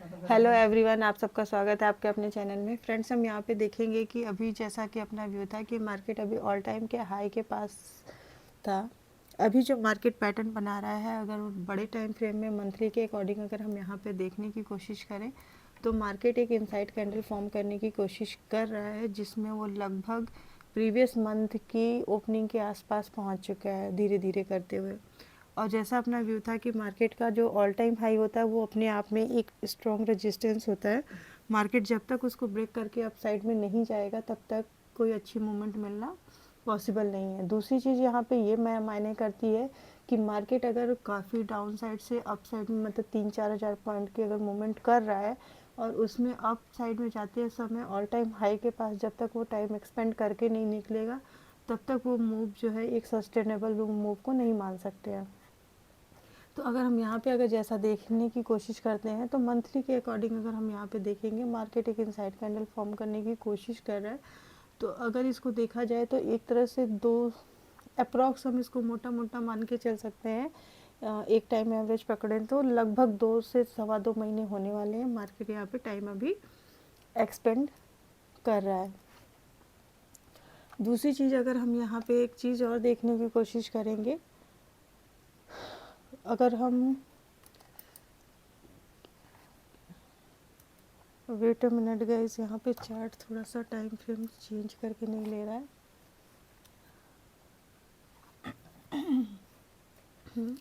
Hello everyone, आप सबका स्वागत है आपके अपने चैनल में। फ्रेंड्स, हम यहाँ पे देखेंगे कि अभी जैसा कि अपना व्यू था कि मार्केट अभी ऑल टाइम के हाई के पास था। अभी जो मार्केट पैटर्न बना रहा है, अगर बड़े टाइम फ्रेम में मंथली के अकॉर्डिंग अगर हम यहाँ पे देखने की कोशिश करें तो मार्केट एक इनसाइड कैंडल फॉर्म करने की कोशिश कर रहा है, जिसमें वो लगभग प्रीवियस मंथ की ओपनिंग के आसपास पहुँच चुका है धीरे धीरे करते हुए। और जैसा अपना व्यू था कि मार्केट का जो ऑल टाइम हाई होता है वो अपने आप में एक स्ट्रॉन्ग रेजिस्टेंस होता है। मार्केट जब तक उसको ब्रेक करके अप साइड में नहीं जाएगा तब तक कोई अच्छी मूवमेंट मिलना पॉसिबल नहीं है। दूसरी चीज़ यहाँ पे ये मैं मायने करती है कि मार्केट अगर काफ़ी डाउन साइड से अप साइड में मतलब 3-4 हज़ार पॉइंट की अगर मूवमेंट कर रहा है और उसमें अप साइड में जाते समय ऑल टाइम हाई के पास जब तक वो टाइम एक्सपेंड करके नहीं निकलेगा तब तक वो मूव जो है एक सस्टेनेबल मूव को नहीं मान सकते हैं। तो अगर हम यहाँ पे अगर जैसा देखने की कोशिश करते हैं तो मंथली के अकॉर्डिंग अगर हम यहाँ पे देखेंगे मार्केट एक इनसाइड कैंडल फॉर्म करने की कोशिश कर रहा है। तो अगर इसको देखा जाए तो एक तरह से दो अप्रॉक्स हम इसको मोटा मोटा मान के चल सकते हैं। एक टाइम एवरेज पकड़ें तो लगभग 2 से 2.25 महीने होने वाले हैं। मार्केट यहाँ पे टाइम अभी एक्सपेंड कर रहा है। दूसरी चीज़ अगर हम यहाँ पे एक चीज़ और देखने की कोशिश करेंगे, अगर हम वेट अ मिनट गाइस, यहाँ पे चार्ट थोड़ा सा टाइम फ्रेम चेंज करके नहीं ले रहा है।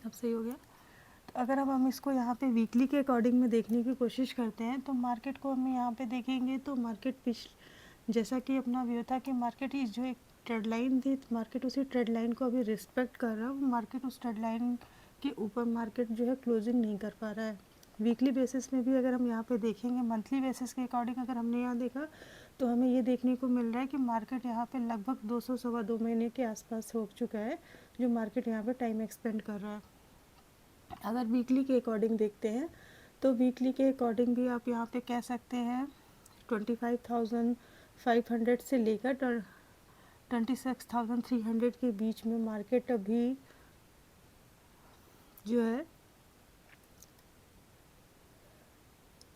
अब सही हो गया। तो अगर अब हम इसको यहाँ पे वीकली के अकॉर्डिंग में देखने की कोशिश करते हैं तो मार्केट को हम यहाँ पे देखेंगे तो मार्केट जैसा कि अपना व्यू था कि मार्केट इस जो एक ट्रेड लाइन थी, मार्केट उसी ट्रेड लाइन को अभी रिस्पेक्ट कर रहा है। मार्केट उस ट्रेड लाइन के ऊपर मार्केट जो है क्लोजिंग नहीं कर पा रहा है। वीकली बेसिस में भी अगर हम यहाँ पे देखेंगे, मंथली बेसिस के अकॉर्डिंग अगर हमने यहाँ देखा तो हमें ये देखने को मिल रहा है कि मार्केट यहाँ पे लगभग 2 से 2.25 महीने के आसपास हो चुका है जो मार्केट यहाँ पे टाइम एक्सपेंड कर रहा है। अगर वीकली के अकॉर्डिंग देखते हैं तो वीकली के अकॉर्डिंग भी आप यहाँ पे कह सकते हैं 25,500 से लेकर 26,300 के बीच में मार्केट अभी जो है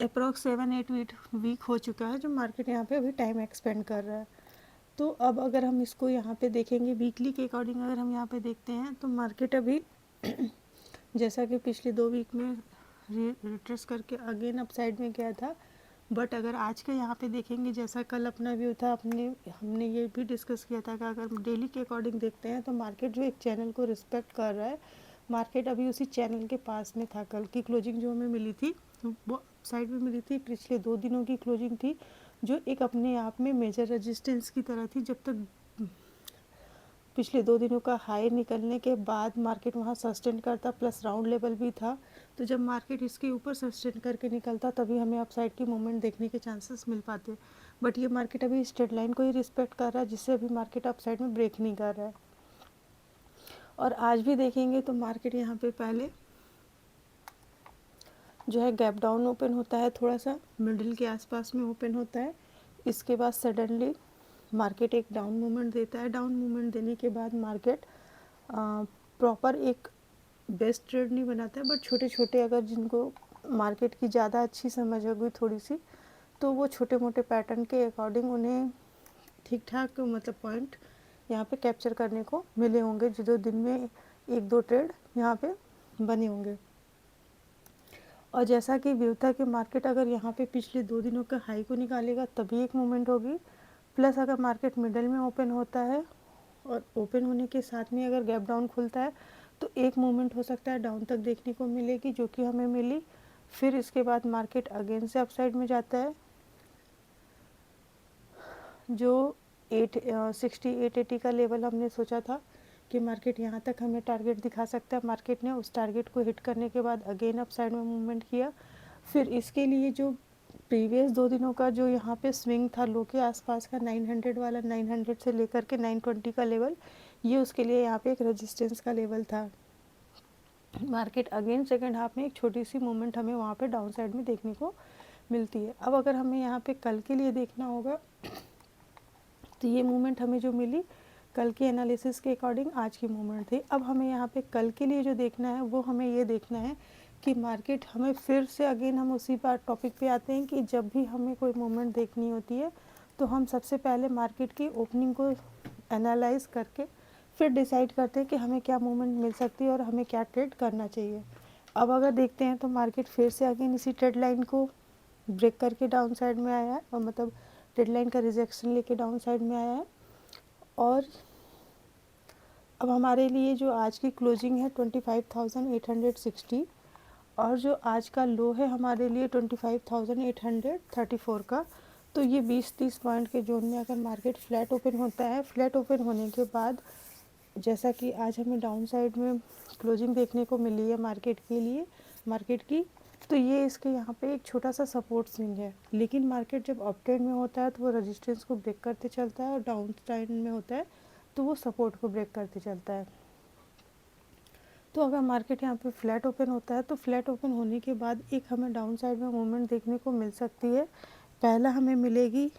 अप्रॉक्स 7-8 वीक हो चुका है जो मार्केट यहाँ पे अभी टाइम एक्सपेंड कर रहा है। तो अब अगर हम इसको यहाँ पे देखेंगे वीकली के अकॉर्डिंग अगर हम यहाँ पे देखते हैं तो मार्केट अभी जैसा कि पिछले 2 वीक में रिट्रेस करके अगेन अप साइड में गया था। बट अगर आज का यहाँ पे देखेंगे, जैसा कल अपना व्यू था, हमने ये भी डिस्कस किया था कि अगर डेली के अकॉर्डिंग देखते हैं तो मार्केट जो एक चैनल को रिस्पेक्ट कर रहा है, मार्केट अभी उसी चैनल के पास में था। कल की क्लोजिंग जो हमें मिली थी वो साइड में मिली थी। पिछले 2 दिनों की क्लोजिंग थी जो एक अपने आप में मेजर रेजिस्टेंस की तरह थी। जब तक पिछले 2 दिनों का हाई निकलने के बाद मार्केट वहाँ सस्टेन करता, प्लस राउंड लेवल भी था। तो जब मार्केट इसके ऊपर सस्टेन करके निकलता तभी हमें अपसाइड की मूवमेंट देखने के चांसेस मिल पाते। बट ये मार्केट अभी स्ट्रेट लाइन को ही रिस्पेक्ट कर रहा है, जिससे अभी मार्केट अपसाइड में ब्रेक नहीं कर रहा है। और आज भी देखेंगे तो मार्केट यहाँ पे पहले जो है गैप डाउन ओपन होता है, थोड़ा सा मिडिल के आसपास में ओपन होता है। इसके बाद सडनली मार्केट एक डाउन मूवमेंट देता है। डाउन मूवमेंट देने के बाद मार्केट प्रॉपर एक बेस्ट ट्रेड नहीं बनाता है, बट छोटे छोटे अगर जिनको मार्केट की ज़्यादा अच्छी समझ होगी थोड़ी सी, तो वो छोटे मोटे पैटर्न के अकॉर्डिंग उन्हें ठीक ठाक मतलब पॉइंट यहाँ पे कैप्चर करने को मिले होंगे, जो दिन में 1-2 ट्रेड यहाँ पे बने होंगे। और जैसा कि व्यू था कि मार्केट अगर यहाँ पे पिछले 2 दिनों का हाई को निकालेगा तभी एक मूवमेंट होगी, प्लस अगर मार्केट मिडल में ओपन होता है और ओपन होने के साथ में अगर गैप डाउन खुलता है तो एक मूवमेंट हो सकता है डाउन तक देखने को मिलेगी, जो कि हमें मिली। फिर इसके बाद मार्केट अगेन से अपसाइड में जाता है, जो 860-880 का लेवल हमने सोचा था कि मार्केट यहाँ तक हमें टारगेट दिखा सकता है। मार्केट ने उस टारगेट को हिट करने के बाद अगेन अप साइड में मूवमेंट किया। फिर इसके लिए जो प्रीवियस 2 दिनों का जो यहाँ पे स्विंग था लो के आसपास का 900 वाला, 900 से लेकर के 920 का लेवल, ये उसके लिए यहाँ पे एक रेजिस्टेंस का लेवल था। मार्केट अगेन सेकेंड हाफ में एक छोटी सी मूवमेंट हमें वहाँ पे डाउन साइड में देखने को मिलती है। अब अगर हमें यहाँ पे कल के लिए देखना होगा तो ये मूवमेंट हमें जो मिली कल के एनालिसिस के अकॉर्डिंग आज की मूवमेंट थी। अब हमें यहाँ पे कल के लिए जो देखना है वो हमें ये देखना है कि मार्केट हमें फिर से अगेन हम उसी बार टॉपिक पे आते हैं कि जब भी हमें कोई मूवमेंट देखनी होती है तो हम सबसे पहले मार्केट की ओपनिंग को एनालाइज करके फिर डिसाइड करते हैं कि हमें क्या मूवमेंट मिल सकती है और हमें क्या ट्रेड करना चाहिए। अब अगर देखते हैं तो मार्केट फिर से अगेन इसी ट्रेड लाइन को ब्रेक करके डाउन साइड में आया है, और मतलब ट्रेड लाइन का रिजेक्शन लेके डाउन साइड में आया है। और अब हमारे लिए जो आज की क्लोजिंग है 25,860 और जो आज का लो है हमारे लिए 25,834 का। तो ये 20-30 पॉइंट के जोन में अगर मार्केट फ्लैट ओपन होता है, फ्लैट ओपन होने के बाद जैसा कि आज हमें डाउन साइड में क्लोजिंग देखने को मिली है मार्केट की, तो ये इसके यहाँ पे एक छोटा सा सपोर्ट स्विंग है। लेकिन मार्केट जब अप ट्रेंड में होता है तो वो रेजिस्टेंस को ब्रेक करते चलता है, और डाउन ट्रेंड में होता है तो वो सपोर्ट को ब्रेक करते चलता है। तो अगर मार्केट यहाँ पे फ्लैट ओपन होता है तो फ्लैट ओपन होने के बाद एक हमें डाउन साइड में मूवमेंट देखने को मिल सकती है। पहला हमें मिलेगी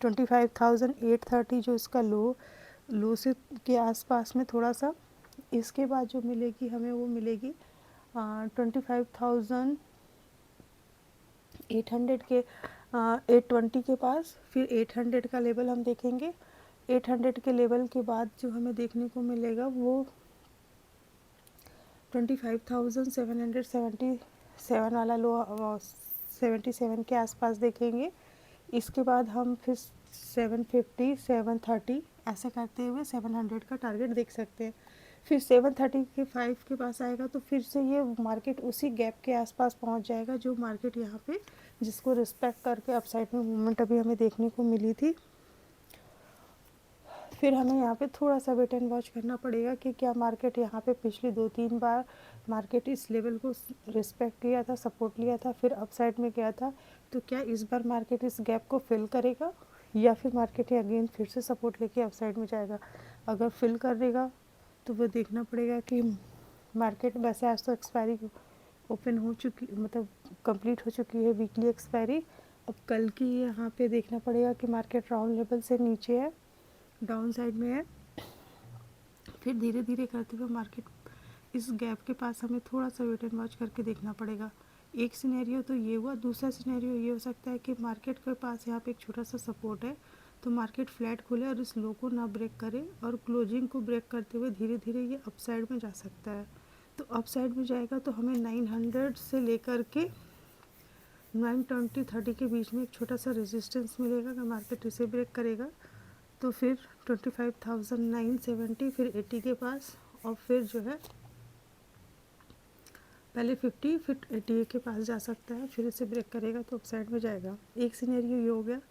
25,830 जो इसका लो से के आसपास में थोड़ा सा। इसके बाद जो मिलेगी हमें वो मिलेगी 25,800 के 820 के पास। फिर 800 का लेवल हम देखेंगे। 800 के लेवल के बाद जो हमें देखने को मिलेगा वो 25,777 वाला लो 77 के आसपास देखेंगे। इसके बाद हम फिर 750 730 ऐसे करते हुए 700 का टारगेट देख सकते हैं। फिर 735 के पास आएगा तो फिर से ये मार्केट उसी गैप के आसपास पहुंच जाएगा जो मार्केट यहाँ पे जिसको रिस्पेक्ट करके अपसाइड में मूवमेंट अभी हमें देखने को मिली थी। फिर हमें यहाँ पे थोड़ा सा वेट एंड वॉच करना पड़ेगा कि क्या मार्केट यहाँ पे पिछली 2-3 बार मार्केट इस लेवल को रिस्पेक्ट किया था, सपोर्ट लिया था, फिर अपसाइड में गया था, तो क्या इस बार मार्केट इस गैप को फिल करेगा या फिर मार्केट अगेन फिर से सपोर्ट लेके अपसाइड में जाएगा। अगर फिल करेगा तो वो देखना पड़ेगा कि मार्केट वैसे आज तो एक्सपायरी ओपन हो चुकी, मतलब कंप्लीट हो चुकी है वीकली एक्सपायरी। अब कल की यहाँ पे देखना पड़ेगा कि मार्केट राउंड लेवल से नीचे है, डाउन साइड में है। फिर धीरे धीरे करते हुए मार्केट इस गैप के पास हमें थोड़ा सा वेट एंड वॉच करके देखना पड़ेगा। एक सिनेरियो तो ये हुआ। दूसरा सिनेरियो ये हो सकता है कि मार्केट के पास यहाँ पे एक छोटा सा सपोर्ट है तो मार्केट फ्लैट खुले और इस लो को ना ब्रेक करे और क्लोजिंग को ब्रेक करते हुए धीरे धीरे ये अपसाइड में जा सकता है। तो अपसाइड में जाएगा तो हमें 900 से लेकर के 920-30 के बीच में एक छोटा सा रेजिस्टेंस मिलेगा। अगर मार्केट इसे ब्रेक करेगा तो फिर 25,970 फिर 80 के पास, और फिर जो है पहले 50 फिर 80 के पास जा सकता है। फिर इसे ब्रेक करेगा तो अपसाइड में जाएगा। एक सिनेरियो ये हो गया।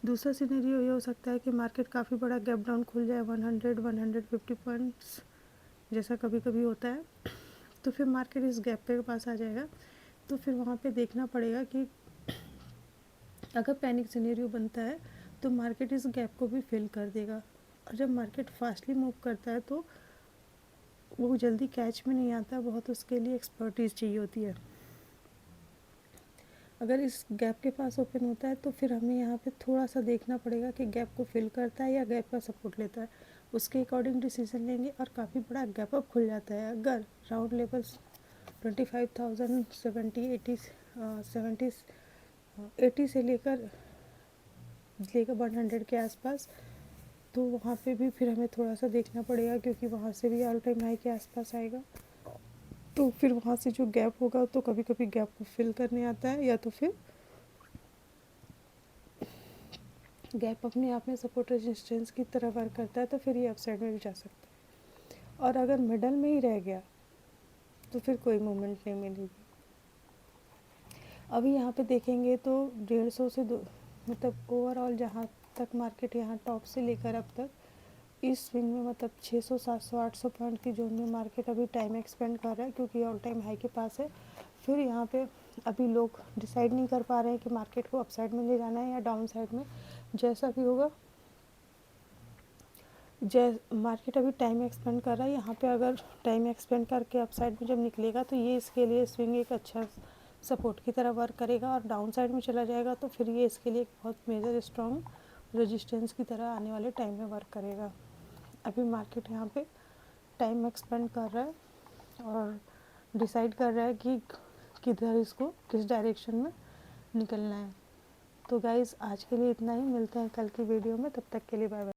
दूसरा सिनेरियो ये हो सकता है कि मार्केट काफ़ी बड़ा गैप डाउन खुल जाए 100-150 पॉइंट्स जैसा कभी कभी होता है, तो फिर मार्केट इस गैप के पास आ जाएगा। तो फिर वहाँ पे देखना पड़ेगा कि अगर पैनिक सिनेरियो बनता है तो मार्केट इस गैप को भी फिल कर देगा। और जब मार्केट फास्टली मूव करता है तो वो जल्दी कैच में नहीं आता, बहुत उसके लिए एक्सपर्टीज़ चाहिए होती है। अगर इस गैप के पास ओपन होता है तो फिर हमें यहाँ पे थोड़ा सा देखना पड़ेगा कि गैप को फिल करता है या गैप का सपोर्ट लेता है, उसके अकॉर्डिंग डिसीजन लेंगे। और काफ़ी बड़ा गैप अप खुल जाता है अगर राउंड लेवल्स 25,070 80 से लेकर 100 के आसपास, तो वहाँ पे भी फिर हमें थोड़ा सा देखना पड़ेगा क्योंकि वहाँ से भी ऑल टाइम हाई के आसपास आएगा। तो फिर वहाँ से जो गैप होगा तो कभी कभी गैप को फिल करने आता है या तो फिर गैप अपने आप में सपोर्ट रेजिस्टेंस की तरह वर्क करता है, तो फिर ये अपसाइड में भी जा सकता है। और अगर मिडल में ही रह गया तो फिर कोई मूवमेंट नहीं मिलेगी। अभी यहाँ पे देखेंगे तो 150 से मतलब ओवरऑल जहाँ तक मार्केट यहाँ टॉप से लेकर अब तक इस स्विंग में मतलब 600 700 800 पॉइंट की जोन में मार्केट अभी टाइम एक्सपेंड कर रहा है क्योंकि ऑल टाइम हाई के पास है। फिर यहाँ पे अभी लोग डिसाइड नहीं कर पा रहे हैं कि मार्केट को अपसाइड में ले जाना है या डाउन साइड में। जैसा भी होगा मार्केट अभी टाइम एक्सपेंड कर रहा है। यहाँ पे अगर टाइम एक्सपेंड करके अपसाइड में जब निकलेगा तो ये इसके लिए स्विंग एक अच्छा सपोर्ट की तरह वर्क करेगा, और डाउन साइड में चला जाएगा तो फिर ये इसके लिए एक बहुत मेजर स्ट्रॉन्ग रेजिस्टेंस की तरह आने वाले टाइम में वर्क करेगा। अभी मार्केट यहाँ पे टाइम एक्सपेंड कर रहा है और डिसाइड कर रहा है कि किधर इसको किस डायरेक्शन में निकलना है। तो गाइज़ आज के लिए इतना ही, मिलते हैं कल की वीडियो में, तब तक के लिए बाय बाय।